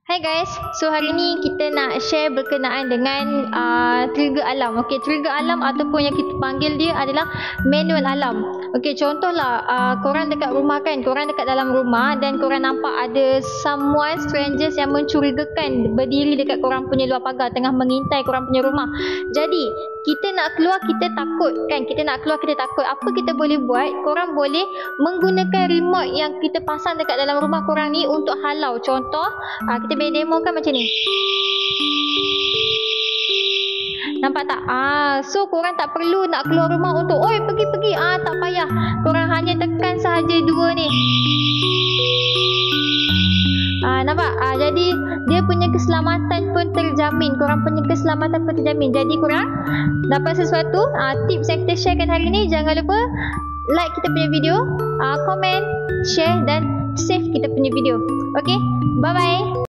Hai guys, so hari ni kita nak share berkenaan dengan trigger alam. Okey, trigger alam ataupun yang kita panggil dia adalah manual alam. Okey, contohlah korang dekat rumah kan, korang dekat dalam rumah dan korang nampak ada someone strangers yang mencurigakan berdiri dekat korang punya luar pagar tengah mengintai korang punya rumah. Jadi, kita nak keluar kita takut kan, kita nak keluar kita takut. Apa kita boleh buat? Korang boleh menggunakan remote yang kita pasang dekat dalam rumah korang ni untuk halau. Contoh, kita boleh demo kan macam ni. Nampak tak? So korang tak perlu nak keluar rumah untuk oi pergi-pergi. Tak payah. Korang hanya tekan sahaja dua ni. Nampak? Jadi dia punya keselamatan pun terjamin. Korang punya keselamatan pun terjamin. Jadi korang dapat sesuatu tips yang kita sharekan hari ni. Jangan lupa like kita punya video, komen, share dan save kita punya video. Okay? Bye-bye.